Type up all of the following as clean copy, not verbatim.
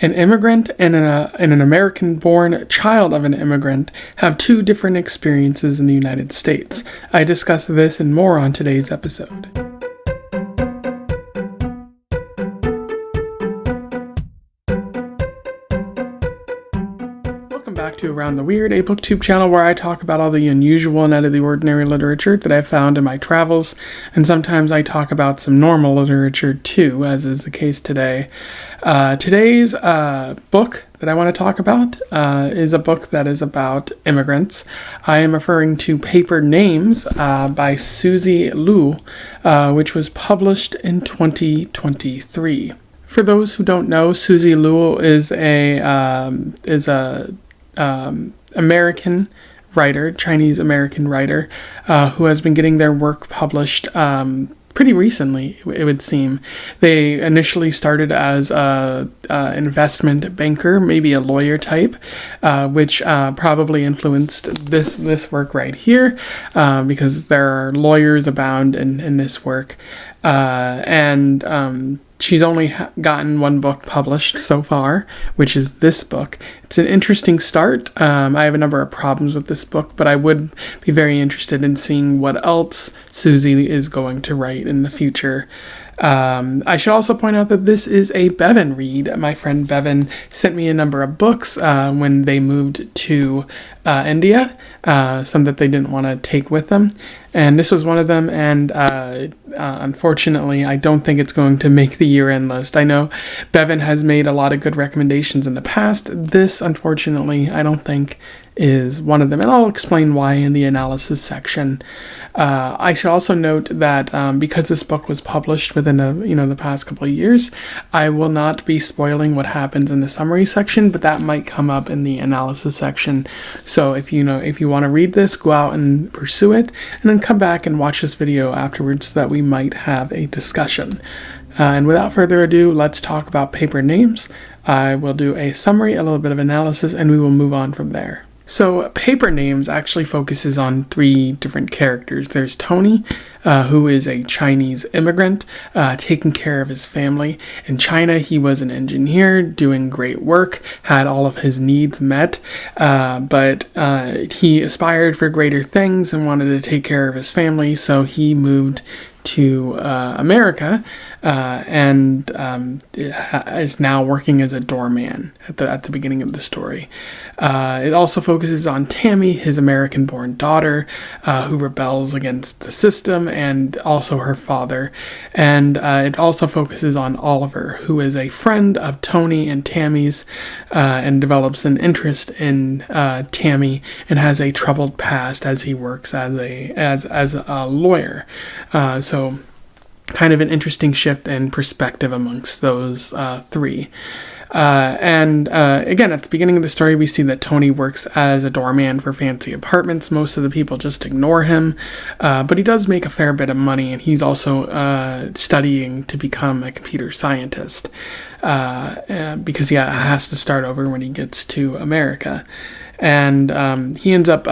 An immigrant and an American-born child of an immigrant have two different experiences in the United States. I discuss this and more on today's episode. Welcome back to Around the Weird, a booktube channel where I talk about all the unusual and out of the ordinary literature that I've found in my travels, and sometimes I talk about some normal literature too, as is the case today. Today's book that I want to talk about is a book that is about immigrants. I am referring to Paper Names by Susie Luo, which was published in 2023. For those who don't know, Susie Luo is a American writer, Chinese American writer, who has been getting their work published pretty recently, it would seem. They initially started as an investment banker, maybe a lawyer type, which probably influenced this work right here, because there are lawyers abound in this work. She's only gotten one book published so far, which is this book. It's an interesting start. I have a number of problems with this book, but I would be very interested in seeing what else Susie is going to write in the future. I should also point out that this is a Bevan read. My friend Bevan sent me a number of books when they moved to India, some that they didn't want to take with them. And this was one of them, and unfortunately, I don't think it's going to make the year-end list. I know Bevan has made a lot of good recommendations in the past. This, unfortunately, I don't think is one of them, and I'll explain why in the analysis section. I should also note that because this book was published within the past couple of years, I will not be spoiling what happens in the summary section, but that might come up in the analysis section. So if you want to read this, go out and pursue it, and then come back and watch this video afterwards so that we might have a discussion. And without further ado, let's talk about Paper Names. I will do a summary, a little bit of analysis, and we will move on from there. So Paper Names actually focuses on three different characters. There's Tony, who is a Chinese immigrant, taking care of his family. In China, he was an engineer, doing great work, had all of his needs met, but he aspired for greater things and wanted to take care of his family, so he moved to America, and is now working as a doorman at the beginning of the story. It also focuses on Tammy, his American-born daughter, who rebels against the system, and also her father. And it also focuses on Oliver, who is a friend of Tony and Tammy's, and develops an interest in Tammy, and has a troubled past as he works as a lawyer. So kind of an interesting shift in perspective amongst those three. Again, at the beginning of the story, we see that Tony works as a doorman for fancy apartments. Most of the people just ignore him, but he does make a fair bit of money, and he's also studying to become a computer scientist, because he has to start over when he gets to America. And he ends up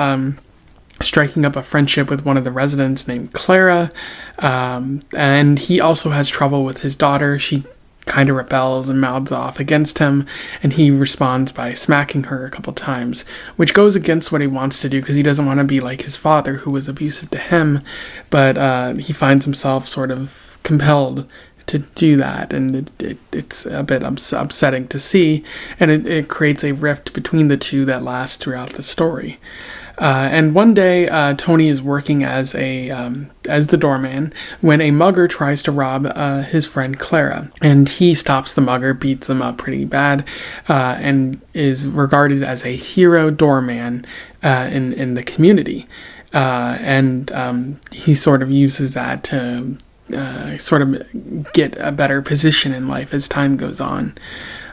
striking up a friendship with one of the residents named Clara, and he also has trouble with his daughter. She kind of rebels and mouths off against him, and he responds by smacking her a couple times, which goes against what he wants to do because he doesn't want to be like his father, who was abusive to him, but he finds himself sort of compelled to do that, and it's a bit upsetting to see, and it creates a rift between the two that lasts throughout the story. And one day, Tony is working as the doorman when a mugger tries to rob his friend Clara, and he stops the mugger, beats him up pretty bad, and is regarded as a hero doorman in the community. He sort of uses that to sort of get a better position in life as time goes on.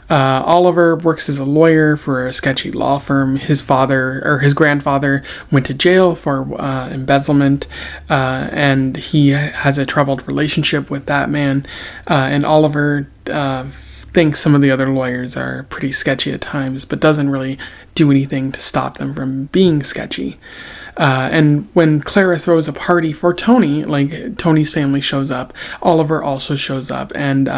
Oliver works as a lawyer for a sketchy law firm. His grandfather went to jail for embezzlement, and he has a troubled relationship with that man. And Oliver thinks some of the other lawyers are pretty sketchy at times, but doesn't really do anything to stop them from being sketchy. And when Clara throws a party for Tony, like Tony's family shows up, Oliver also shows up, and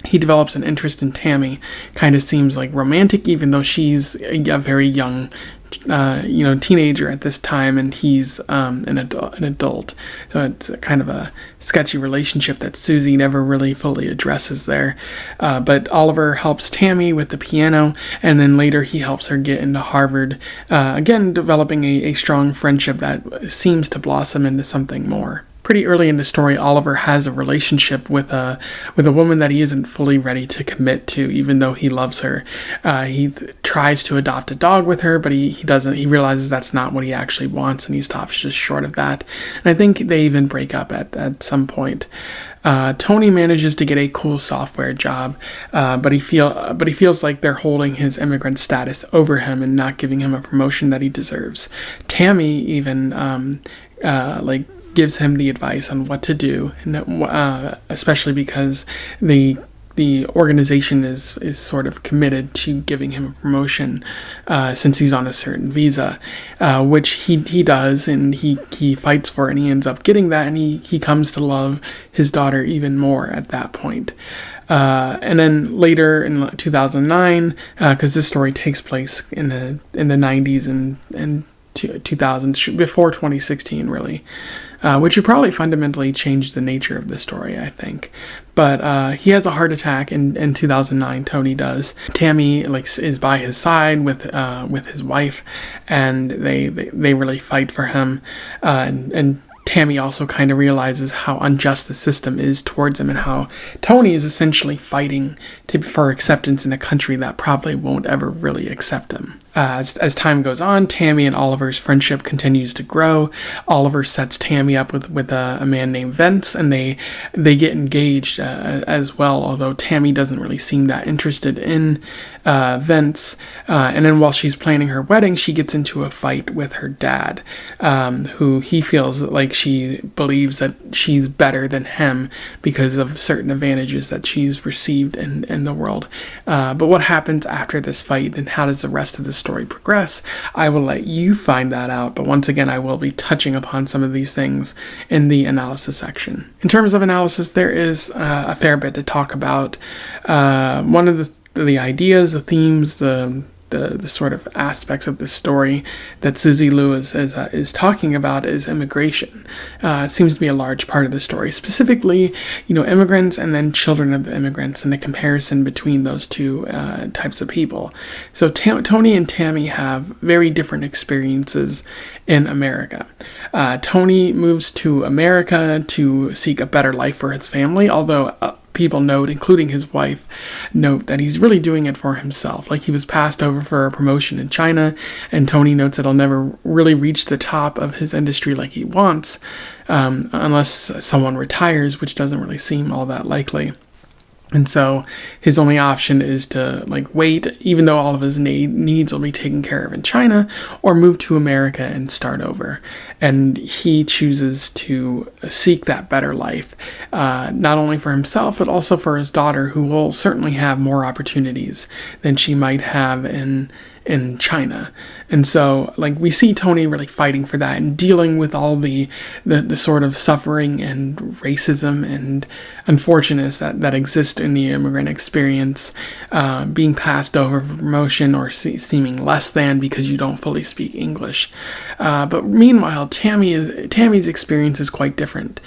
he develops an interest in Tammy. Kind of seems like romantic, even though she's a very young, teenager at this time, and he's an adult. So it's kind of a sketchy relationship that Susie never really fully addresses there. But Oliver helps Tammy with the piano, and then later he helps her get into Harvard, again developing a strong friendship that seems to blossom into something more. Pretty early in the story, Oliver has a relationship with a woman that he isn't fully ready to commit to, even though he loves her. He tries to adopt a dog with her, but he doesn't. He realizes that's not what he actually wants, and he stops just short of that. And I think they even break up at some point. Tony manages to get a cool software job, but he feels like they're holding his immigrant status over him and not giving him a promotion that he deserves. Tammy even gives him the advice on what to do, and especially because the organization is sort of committed to giving him a promotion since he's on a certain visa, which he does, and he fights for it, and he ends up getting that, and he comes to love his daughter even more at that point. And then later in 2009, because this story takes place in the 90s and 2000s, before 2016 really, which would probably fundamentally change the nature of the story, I think. But he has a heart attack in 2009. Tony does. Tammy is by his side with his wife, and they really fight for him. And Tammy also kind of realizes how unjust the system is towards him, and how Tony is essentially fighting for acceptance in a country that probably won't ever really accept him. As time goes on, Tammy and Oliver's friendship continues to grow. Oliver sets Tammy up with a man named Vince, and they get engaged as well, although Tammy doesn't really seem that interested in Vince. And then while she's planning her wedding, she gets into a fight with her dad, who he feels like she believes that she's better than him because of certain advantages that she's received in the world. But what happens after this fight, and how does the rest of the story progress, I will let you find that out, but once again I will be touching upon some of these things in the analysis section. In terms of analysis, there is a fair bit to talk about. One of the ideas, the themes, the sort of aspects of this story that Susie Luo is talking about is immigration. It seems to be a large part of the story, specifically, immigrants and then children of immigrants, and the comparison between those two types of people. So Tony and Tammy have very different experiences in America. Tony moves to America to seek a better life for his family, although people note, including his wife, note that he's really doing it for himself. Like, he was passed over for a promotion in China, and Tony notes that he'll never really reach the top of his industry like he wants, unless someone retires, which doesn't really seem all that likely. And so his only option is to wait, even though all of his needs will be taken care of in China, or move to America and start over. And he chooses to seek that better life, not only for himself, but also for his daughter, who will certainly have more opportunities than she might have in China. And so we see Tony really fighting for that and dealing with all the sort of suffering and racism and unfortunateness that exist in the immigrant experience, being passed over for promotion or seeming less than because you don't fully speak English. But meanwhile, Tammy's experience is quite different.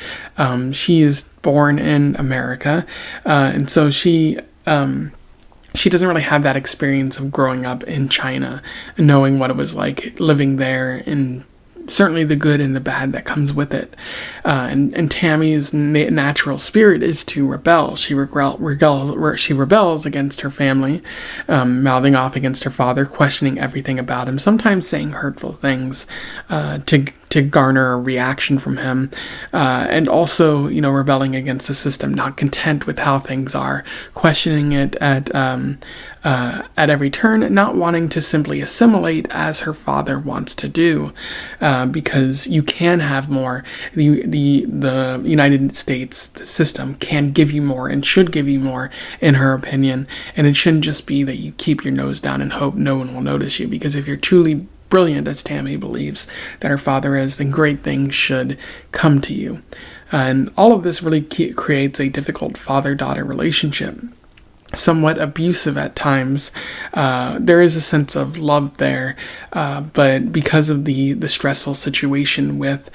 She is born in America, and so she doesn't really have that experience of growing up in China and knowing what it was like living there, and certainly the good and the bad that comes with it. And Tammy's natural spirit is to rebel. She rebels against her family, mouthing off against her father, questioning everything about him, sometimes saying hurtful things to garner a reaction from him, and also, rebelling against the system, not content with how things are, questioning it at every turn, not wanting to simply assimilate as her father wants to do, because you can have more. The United States system can give you more and should give you more, in her opinion, and it shouldn't just be that you keep your nose down and hope no one will notice you, because if you're truly brilliant, as Tammy believes that her father is, then great things should come to you. And all of this really creates a difficult father-daughter relationship. somewhat abusive at times. There is a sense of love there, but because of the stressful situation with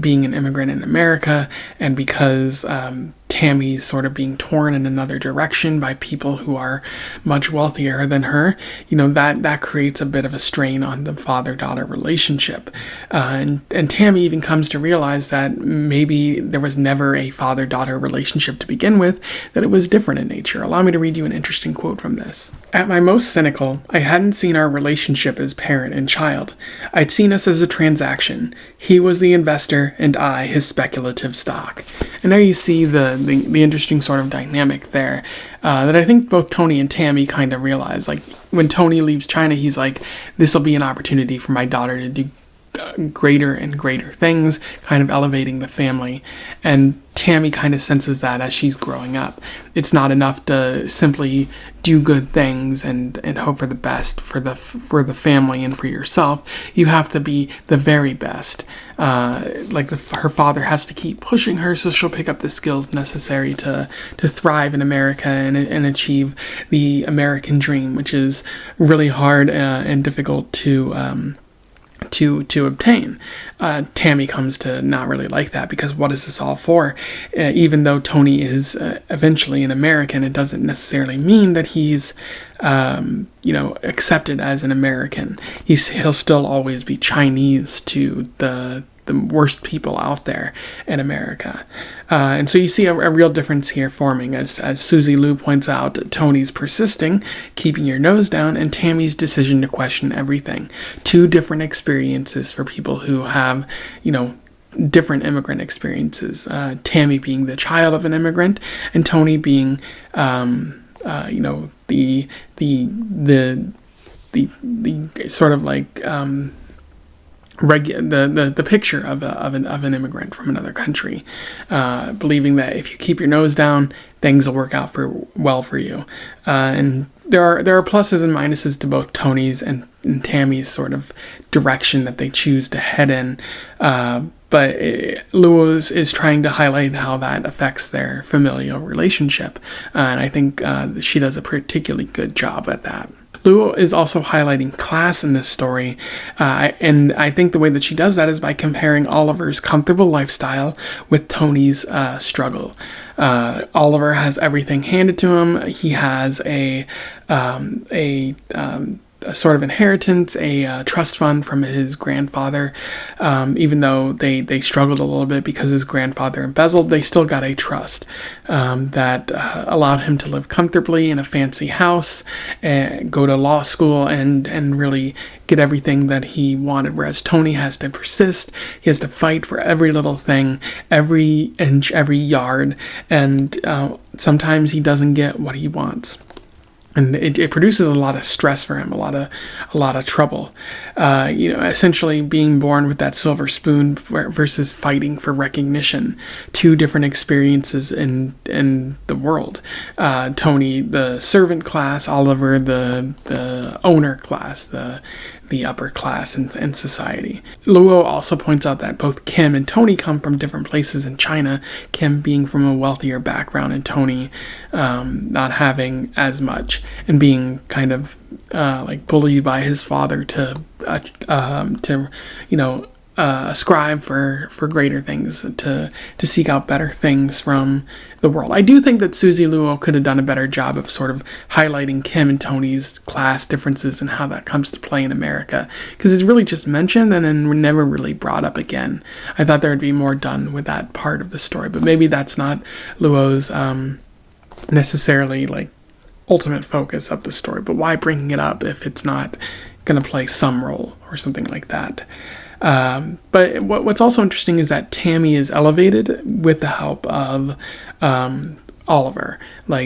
being an immigrant in America, and because Tammy's sort of being torn in another direction by people who are much wealthier than her, that creates a bit of a strain on the father-daughter relationship. And Tammy even comes to realize that maybe there was never a father-daughter relationship to begin with, that it was different in nature. Allow me to read you an interesting quote from this. "At my most cynical, I hadn't seen our relationship as parent and child. I'd seen us as a transaction. He was the investor and I his speculative stock." And there you see the interesting sort of dynamic there, that I think both Tony and Tammy kind of realize. Like, when Tony leaves China, he's like, this will be an opportunity for my daughter to do greater and greater things, kind of elevating the family. And Tammy kind of senses that as she's growing up. It's not enough to simply do good things and hope for the best for the family and for yourself. You have to be the very best. Her father has to keep pushing her so she'll pick up the skills necessary to thrive in America and achieve the American dream, which is really hard and difficult to obtain. Tammy comes to not really like that, because what is this all for? Even though Tony is eventually an American, it doesn't necessarily mean that he's accepted as an American. He'll still always be Chinese to the worst people out there in America. And so you see a real difference here forming, as Susie Luo points out. Tony's persisting, keeping your nose down, and Tammy's decision to question everything. Two different experiences for people who have, different immigrant experiences. Tammy being the child of an immigrant, and Tony being, the sort of like, the picture of an immigrant from another country, believing that if you keep your nose down, things will work out well for you. And there are pluses and minuses to both Tony's and Tammy's sort of direction that they choose to head in. But Luo is trying to highlight how that affects their familial relationship, and I think she does a particularly good job at that. Luo is also highlighting class in this story, and I think the way that she does that is by comparing Oliver's comfortable lifestyle with Tony's struggle. Oliver has everything handed to him. He has a sort of inheritance, a trust fund from his grandfather. Even though they struggled a little bit because his grandfather embezzled, they still got a trust that allowed him to live comfortably in a fancy house, go to law school, and really get everything that he wanted. Whereas Tony has to persist. He has to fight for every little thing, every inch, every yard, and sometimes he doesn't get what he wants. And it produces a lot of stress for him, a lot of trouble. Essentially being born with that silver spoon versus fighting for recognition. Two different experiences in the world. Tony, the servant class; Oliver, the owner class, the upper class in society. Luo also points out that both Kim and Tony come from different places in China, Kim being from a wealthier background and Tony not having as much, and being kind of bullied by his father to ascribe for greater things, to seek out better things from the world. I do think that Susie Luo could have done a better job of sort of highlighting Kim and Tony's class differences and how that comes to play in America, because it's really just mentioned and then never really brought up again. I thought there would be more done with that part of the story, but maybe that's not Luo's necessarily ultimate focus of the story. But why bringing it up if it's not going to play some role or something like that? But what's also interesting is that Tammy is elevated with the help of Oliver.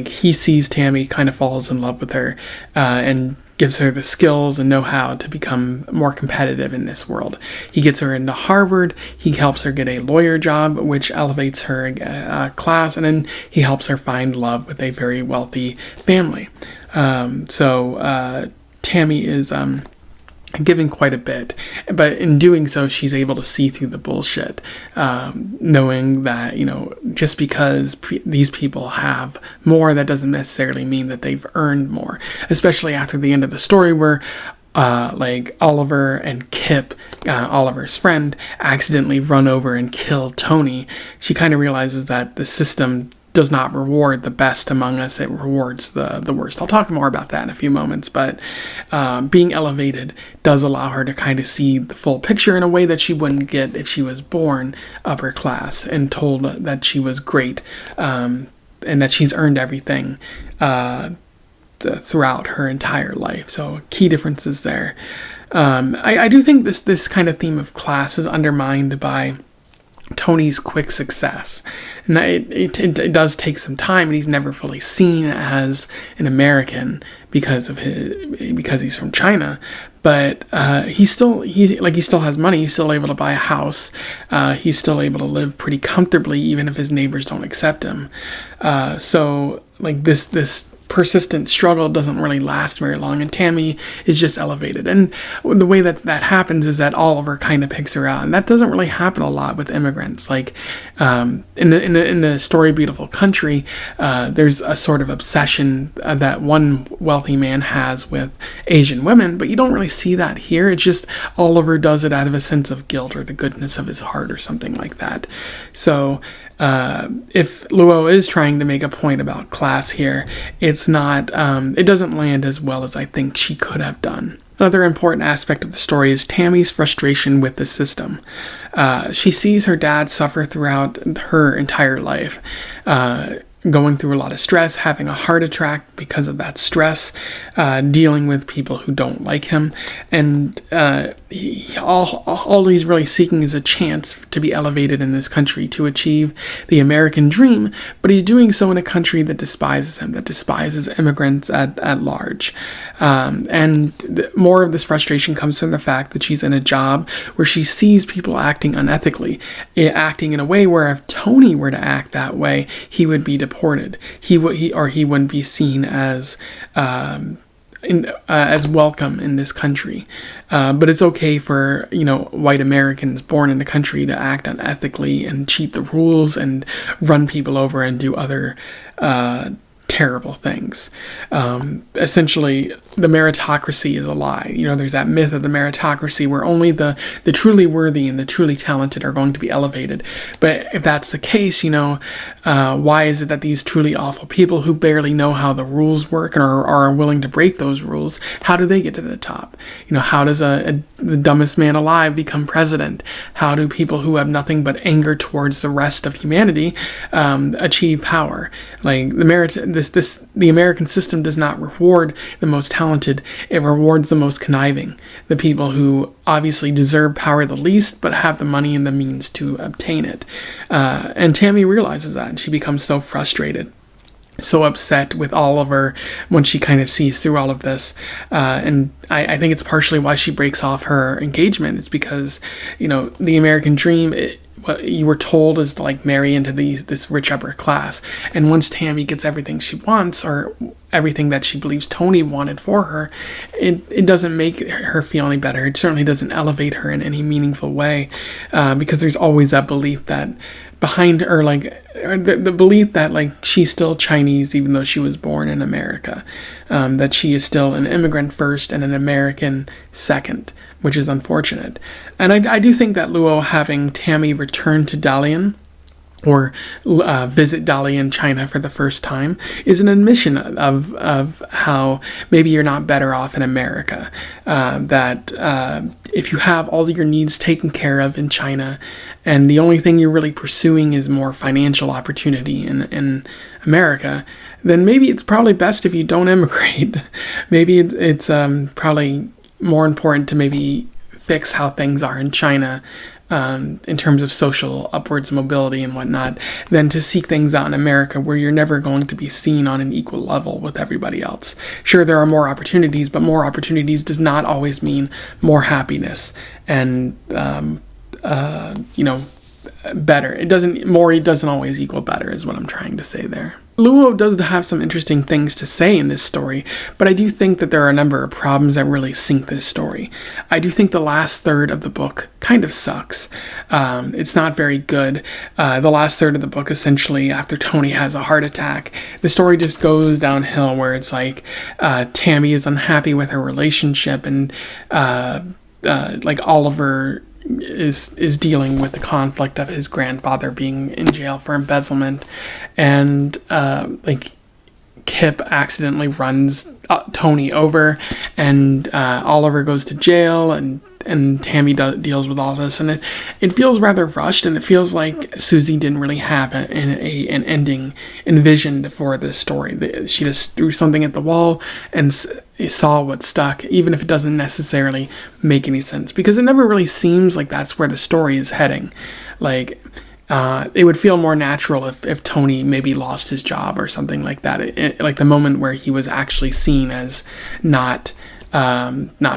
He sees Tammy, kind of falls in love with her, and gives her the skills and know-how to become more competitive in this world. He gets her into Harvard, he helps her get a lawyer job, which elevates her class, and then he helps her find love with a very wealthy family. So Tammy is giving quite a bit, but in doing so, she's able to see through the bullshit, knowing that, just because these people have more, that doesn't necessarily mean that they've earned more, especially after the end of the story where Oliver and Kip, Oliver's friend, accidentally run over and kill Tony. She kind of realizes that the system does not reward the best among us, it rewards the worst. I'll talk more about that in a few moments, but being elevated does allow her to kind of see the full picture in a way that she wouldn't get if she was born upper class and told that she was great, and that she's earned everything throughout her entire life. So key differences there. I do think this kind of theme of class is undermined by Tony's quick success, and it does take some time, and he's never fully seen as an American because he's from China. But he still has money. He's still able to buy a house. He's still able to live pretty comfortably, even if his neighbors don't accept him. So this persistent struggle doesn't really last very long, and Tammy is just elevated. And the way that happens is that Oliver kind of picks her out, and that doesn't really happen a lot with immigrants. Like in the story Beautiful Country, there's a sort of obsession that one wealthy man has with Asian women, but you don't really see that here. It's just Oliver does it out of a sense of guilt or the goodness of his heart or something like that. So if Luo is trying to make a point about class here, it's not, it doesn't land as well as I think she could have done. Another important aspect of the story is Tammy's frustration with the system. She sees her dad suffer throughout her entire life, going through a lot of stress, having a heart attack because of that stress, dealing with people who don't like him, and all he's really seeking is a chance to be elevated in this country, to achieve the American dream, but he's doing so in a country that despises him, that despises immigrants at large. More of this frustration comes from the fact that she's in a job where she sees people acting unethically, acting in a way where if Tony were to act that way, he would be deported. He wouldn't be seen as welcome in this country. But it's okay for white Americans born in the country to act unethically and cheat the rules and run people over and do other terrible things. Essentially, the meritocracy is a lie. There's that myth of the meritocracy where only the truly worthy and the truly talented are going to be elevated. But if that's the case, why is it that these truly awful people who barely know how the rules work and are willing to break those rules, how do they get to the top? How does the dumbest man alive become president? How do people who have nothing but anger towards the rest of humanity achieve power? The American system does not reward the most talented, it rewards the most conniving, the people who obviously deserve power the least but have the money and the means to obtain it. And Tammy realizes that, and she becomes so frustrated, so upset with Oliver when she kind of sees through all of this. And I think it's partially why she breaks off her engagement. It's because, the American dream, what you were told is to marry into this rich upper class. And once Tammy gets everything she wants, or everything that she believes Tony wanted for her, it doesn't make her feel any better. It certainly doesn't elevate her in any meaningful way, because there's always that belief that behind her, the belief that she's still Chinese even though she was born in America, that she is still an immigrant first and an American second, which is unfortunate. And I do think that Luo having Tammy return to Dalian, or visit Dali in China for the first time, is an admission of how maybe you're not better off in America. That if you have all your needs taken care of in China, and the only thing you're really pursuing is more financial opportunity in America, then maybe it's probably best if you don't immigrate. Maybe it's probably more important to maybe fix how things are in China, in terms of social upwards mobility and whatnot, than to seek things out in America where you're never going to be seen on an equal level with everybody else. Sure, there are more opportunities, but more opportunities does not always mean more happiness and, better. It doesn't always equal better, is what I'm trying to say there. Luo does have some interesting things to say in this story, but I do think that there are a number of problems that really sink this story. I do think the last third of the book kind of sucks. It's not very good. The last third of the book, essentially, after Tony has a heart attack, the story just goes downhill, where it's like Tammy is unhappy with her relationship, and like Oliver is dealing with the conflict of his grandfather being in jail for embezzlement, and like Kip accidentally runs Tony over, and Oliver goes to jail, and Tammy deals with all this, and it feels rather rushed, and it feels like Susie didn't really have an ending envisioned for this story. She just threw something at the wall and saw what stuck, even if it doesn't necessarily make any sense, because it never really seems like that's where the story is heading. Like, it would feel more natural if Tony maybe lost his job or something like that. Like the moment where he was actually seen as not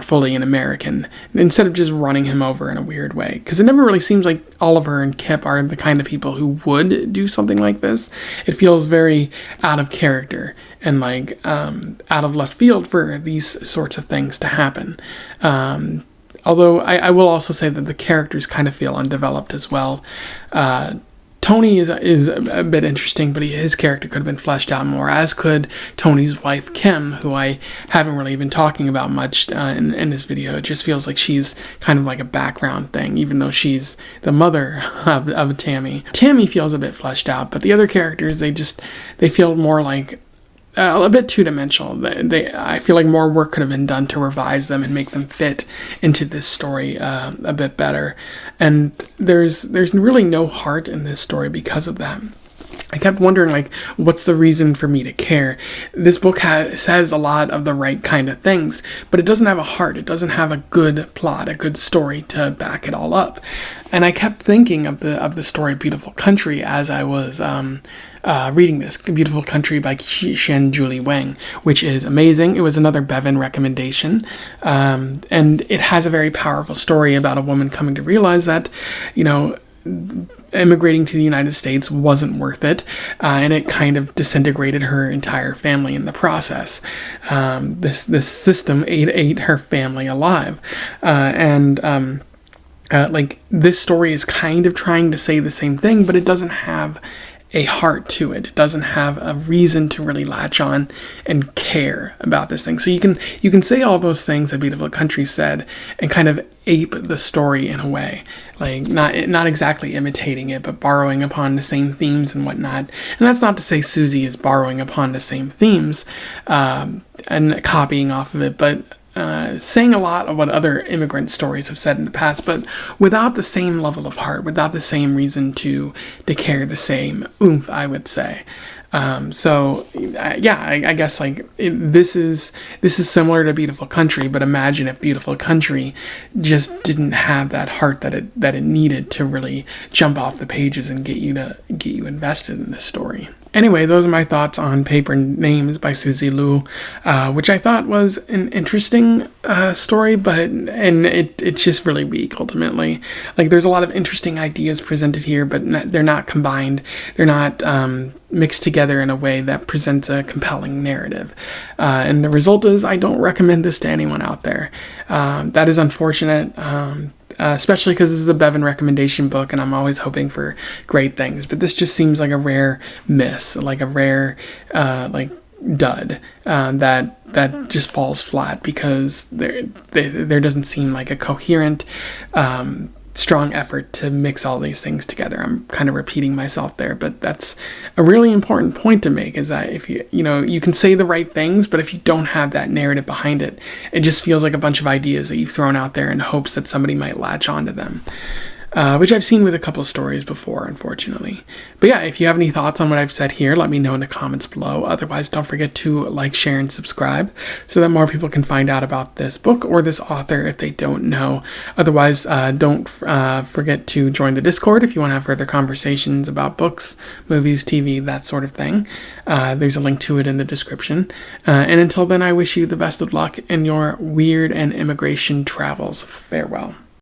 fully an American, instead of just running him over in a weird way. Because it never really seems like Oliver and Kip are the kind of people who would do something like this. It feels very out of character and like out of left field for these sorts of things to happen. Although I will also say that the characters kind of feel undeveloped as well. Tony is a bit interesting, but his character could have been fleshed out more, as could Tony's wife, Kim, who I haven't really been talking about much in this video. It just feels like she's kind of like a background thing, even though she's the mother of Tammy. Tammy feels a bit fleshed out, but the other characters, they feel more like a bit two-dimensional. I feel like more work could have been done to revise them and make them fit into this story a bit better. And there's really no heart in this story because of that. I kept wondering, like, what's the reason for me to care? This book says a lot of the right kind of things, but it doesn't have a heart. It doesn't have a good plot, a good story to back it all up. And I kept thinking of the story Beautiful Country as I was reading this. Beautiful Country by Shen Julie Wang, which is amazing. It was another Bevan recommendation. And it has a very powerful story about a woman coming to realize that, immigrating to the United States wasn't worth it, and it kind of disintegrated her entire family in the process. This system ate her family alive, like this story is kind of trying to say the same thing, but it doesn't have a heart to it. It doesn't have a reason to really latch on and care about this thing. So you can say all those things that Beautiful Country said and kind of ape the story in a way, like not exactly imitating it, but borrowing upon the same themes and whatnot. And that's not to say Susie is borrowing upon the same themes and copying off of it, but saying a lot of what other immigrant stories have said in the past, but without the same level of heart, without the same reason to care, the same oomph, I would say. I guess like this is similar to Beautiful Country, but imagine if Beautiful Country just didn't have that heart that it needed to really jump off the pages and get you invested in the story. Anyway, those are my thoughts on Paper Names by Susie Luo, which I thought was an interesting story, but it's just really weak ultimately. Like, there's a lot of interesting ideas presented here, but they're not combined. They're not mixed together in a way that presents a compelling narrative. And the result is I don't recommend this to anyone out there. That is unfortunate. Especially because this is a Bevan recommendation book, and I'm always hoping for great things. But this just seems like a rare miss, like a rare dud that just falls flat because there doesn't seem like a coherent, strong effort to mix all these things together. I'm kind of repeating myself there, but that's a really important point to make, is that if you can say the right things, but if you don't have that narrative behind it, it just feels like a bunch of ideas that you've thrown out there in hopes that somebody might latch onto them. Which I've seen with a couple of stories before, unfortunately. But yeah, if you have any thoughts on what I've said here, let me know in the comments below. Otherwise, don't forget to like, share, and subscribe so that more people can find out about this book or this author if they don't know. Otherwise, don't forget to join the Discord if you want to have further conversations about books, movies, TV, that sort of thing. There's a link to it in the description. And until then, I wish you the best of luck in your weird and immigration travels. Farewell.